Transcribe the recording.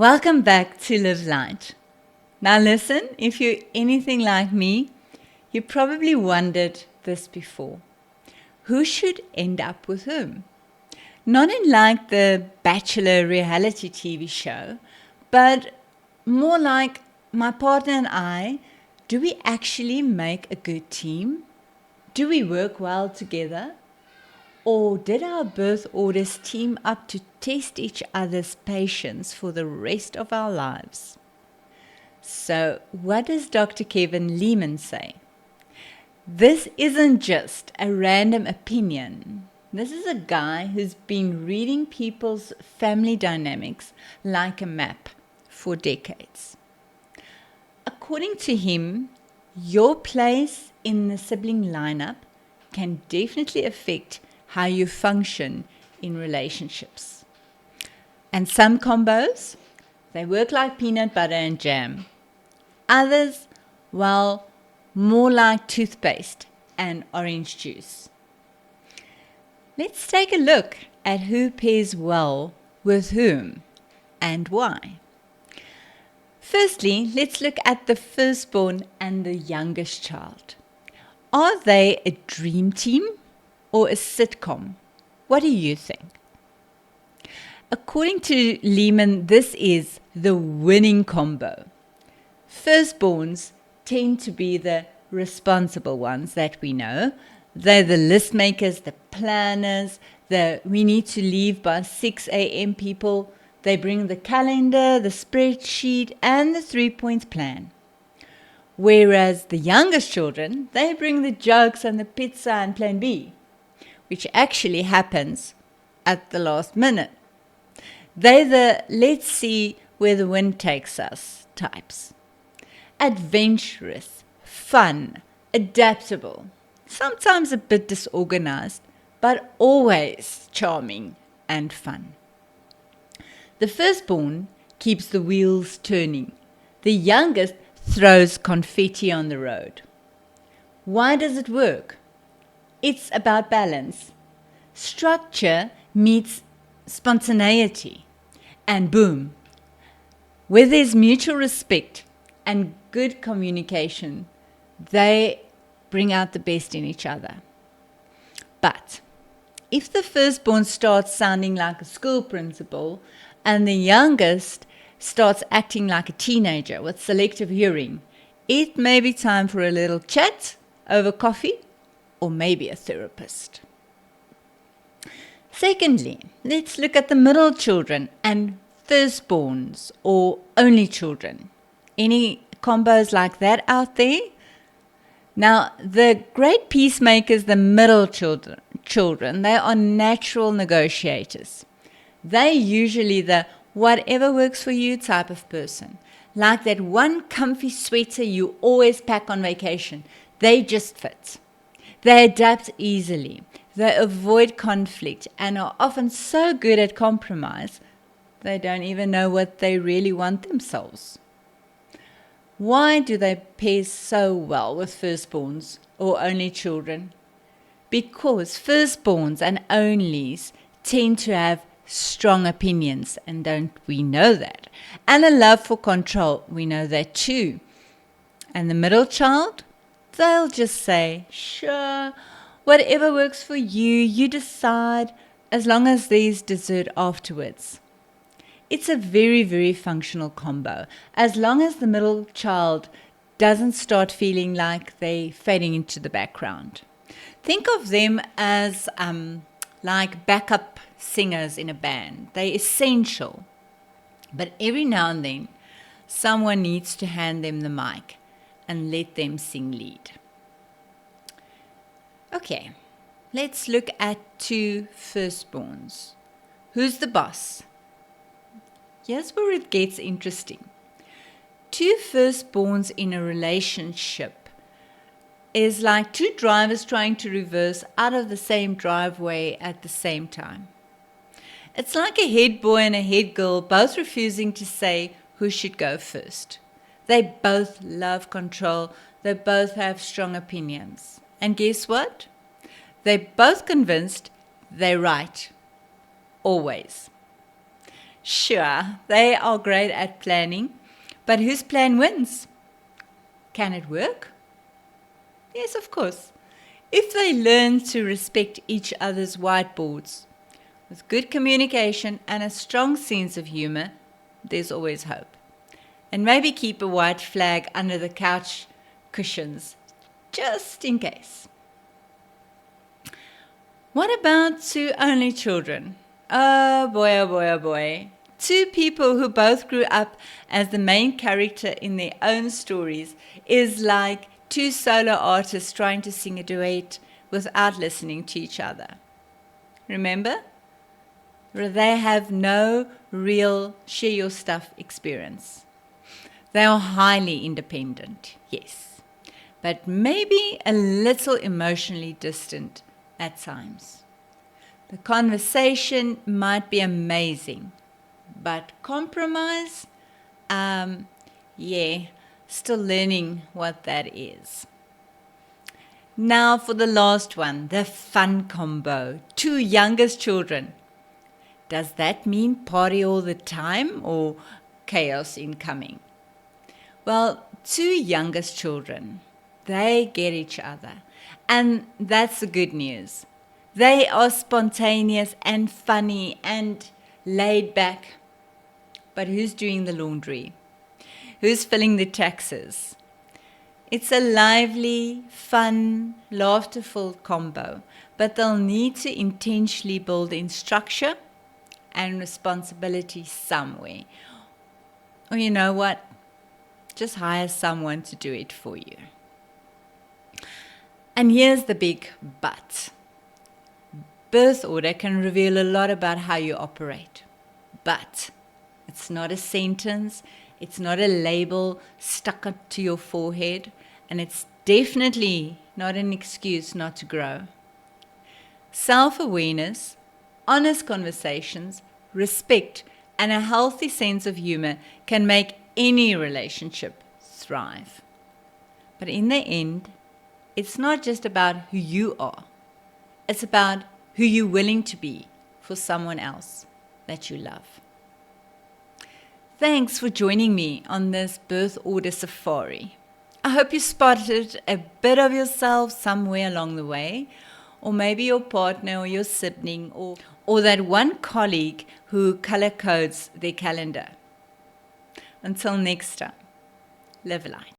Welcome back to Live Light. Now listen, if you're anything like me, you probably wondered this before. Who should end up with whom? Not in like the Bachelor reality TV show, but more like my partner and I, do we actually make a good team? Do we work well together? Or did our birth orders team up to test each other's patience for the rest of our lives? So, what does Dr. Kevin Leman say? This isn't just a random opinion. This is a guy who's been reading people's family dynamics like a map for decades. According to him, your place in the sibling lineup can definitely affect how you function in relationships. And some combos, they work like peanut butter and jam. Others, well, more like toothpaste and orange juice. Let's take a look at who pairs well with whom and why. Firstly, let's look at the firstborn and the youngest child. Are they a dream team or a sitcom? What do you think? According to Lehman, this is the winning combo. Firstborns tend to be the responsible ones that we know. They're the list makers, the planners, the we need to leave by 6 a.m. people. They bring the calendar, the spreadsheet, and the 3-point plan. Whereas the youngest children, they bring the jokes and the pizza and plan B, which actually happens at the last minute. They're the let's see where the wind takes us types. Adventurous, fun, adaptable, sometimes a bit disorganized, but always charming and fun. The firstborn keeps the wheels turning. The youngest throws confetti on the road. Why does it work? It's about balance. Structure meets spontaneity. And boom, where there's mutual respect and good communication, they bring out the best in each other. But if the firstborn starts sounding like a school principal and the youngest starts acting like a teenager with selective hearing, it may be time for a little chat over coffee or maybe a therapist. Secondly, let's look at the middle children and firstborns or only children. Any combos like that out there? Now, the great peacemakers, the middle children, they are natural negotiators. They're usually the whatever works for you type of person. Like that one comfy sweater you always pack on vacation. They just fit. They adapt easily. They avoid conflict and are often so good at compromise, they don't even know what they really want themselves. Why do they pair so well with firstborns or only children? Because firstborns and onlys tend to have strong opinions, and don't we know that? And a love for control, we know that too. And the middle child, they'll just say, sure, whatever works for you, you decide, as long as there's dessert afterwards. It's a very, very functional combo, as long as the middle child doesn't start feeling like they're fading into the background. Think of them as like backup singers in a band. They're essential. But every now and then, someone needs to hand them the mic and let them sing lead. Okay, let's look at two firstborns. Who's the boss? Here's where it gets interesting. Two firstborns in a relationship is like two drivers trying to reverse out of the same driveway at the same time. It's like a head boy and a head girl both refusing to say who should go first. They both love control. They both have strong opinions. And guess what? They're both convinced they're right. Always. Sure, they are great at planning, but whose plan wins? Can it work? Yes, of course. If they learn to respect each other's whiteboards, with good communication and a strong sense of humor, there's always hope. And maybe keep a white flag under the couch cushions, just in case. What about two only children? Oh boy, oh boy, oh boy. Two people who both grew up as the main character in their own stories is like two solo artists trying to sing a duet without listening to each other. Remember? They have no real share your stuff experience. They are highly independent, yes, but maybe a little emotionally distant at times. The conversation might be amazing, but compromise, still learning what that is. Now for the last one, the fun combo, two youngest children. Does that mean party all the time or chaos incoming? Well, two youngest children, they get each other. And that's the good news. They are spontaneous and funny and laid back. But who's doing the laundry? Who's filling the taxes? It's a lively, fun, laughterful combo. But they'll need to intentionally build in structure and responsibility somewhere. Or you know what? Just hire someone to do it for you. And here's the big but. Birth order can reveal a lot about how you operate. But it's not a sentence, it's not a label stuck up to your forehead, and it's definitely not an excuse not to grow. Self-awareness, honest conversations, respect, and a healthy sense of humor can make any relationship thrive. But in the end, it's not just about who you are. It's about who you're willing to be for someone else that you love. Thanks for joining me on this birth order safari. I hope you spotted a bit of yourself somewhere along the way, or maybe your partner or your sibling or that one colleague who color codes their calendar. Until next time, live light.